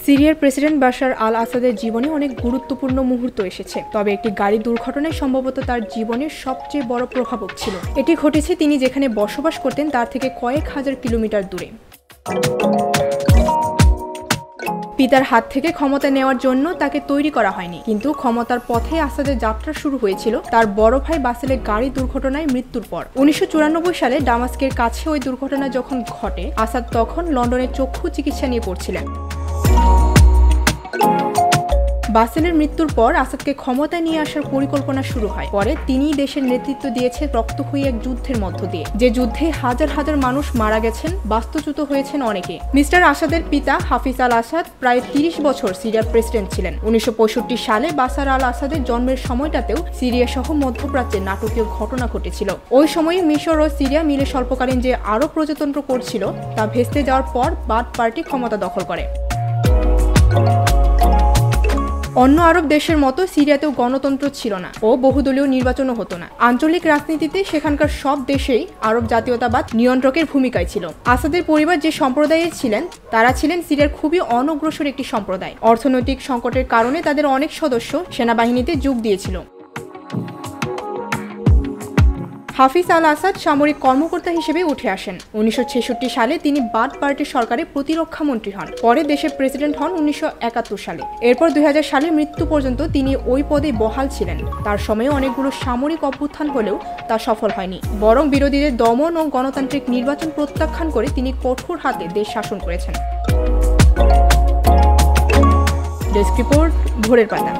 সিরিয়ার president Bashar আল আসাদের জীবনে অনেক গুরুত্বপূর্ণ মুহূর্ত এসেছে, তবে একটি গাড়ি দুর্ঘটনায় সম্ভবত তার জীবনের সবচেয়ে বড় প্রভাবক ছিল। এটি ঘটেছে তিনি যেখানে বসবাস করতেন তার থেকে কয়েক হাজার কিলোমিটার দূরে। পিতার হাত থেকে ক্ষমতা নেওয়ার জন্য তাকে তৈরি করা হয়নি, কিন্তু ক্ষমতার পথে আসাদের যাত্রা শুরু হয়েছিল তার বড় ভাই বাসেলের গাড়ি দুর্ঘটনায় মৃত্যুর পর। 1994 সালে দামাস্কের কাছে ওই দুর্ঘটনা যখন ঘটে, আসাদ তখন লন্ডনের চক্ষু চিকিৎসা নিয়ে পড়ছিলেন। বাসেলের মৃত্যুর পর আসাদকে ক্ষমতায় নিয়ে আসার পরিকল্পনা শুরু হয়। পরে তিনি দেশের নেতৃত্ব দিয়েছে রক্তক্ষয়ী এক যুদ্ধের মধ্য দিয়ে, যে যুদ্ধে হাজার হাজার মানুষ মারা গেছেন, বাস্তুচ্যুত হয়েছেন অনেকে। মিস্টার আসাদের পিতা হাফিজ আল আসাদ প্রায় 30 বছর সিরিয়ার প্রেসিডেন্ট ছিলেন। 1965 সালে বাশার আল আসাদের জন্মের সময়টাতেও সিরিয়া সহ মধ্যপ্রাচ্যে নাটকীয় ঘটনা ঘটেছিল। ওই সময়ে মিশর ও সিরিয়া মিলে স্বল্পকালীন যে আরব প্রজাতন্ত্র করছিল তা ভেস্তে যাওয়ার পর বাথ পার্টি ক্ষমতা দখল করে। অন্য আরব দেশের মতো সিরিয়াতেও গণতন্ত্র ছিল না ও বহুদলীয় নির্বাচনও হতো না। আঞ্চলিক রাজনীতিতে সেখানকার সব দেশেই আরব জাতীয়তাবাদ নিয়ন্ত্রকের ভূমিকায় ছিল। আসাদের পরিবার যে সম্প্রদায়ের ছিলেন তারা ছিলেন সিরিয়ার খুবই অনগ্রসর একটি সম্প্রদায়। অর্থনৈতিক সংকটের কারণে তাদের অনেক সদস্য সেনাবাহিনীতে যোগ দিয়েছিল। হাফিজ আল আসাদ সামরিক কর্মকর্তা হিসেবে উঠে আসেন। 1966 সালে তিনি বাথ পার্টির সরকারে প্রতিরক্ষা মন্ত্রী হন। পরে দেশের প্রেসিডেন্ট হন 1971 সালে। এরপর 2000 সালে মৃত্যু পর্যন্ত তিনি ওই পদে বহাল ছিলেন। তার সময়ে অনেকগুলো সামরিক অভ্যুত্থান হলেও তা সফল হয়নি, বরং বিরোধীদের দমন ও গণতান্ত্রিক নির্বাচন প্রত্যাখ্যান করে তিনি কঠোর হাতে দেশ শাসন করেছেন। ডেস্ক রিপোর্ট, ভোরের পাতা।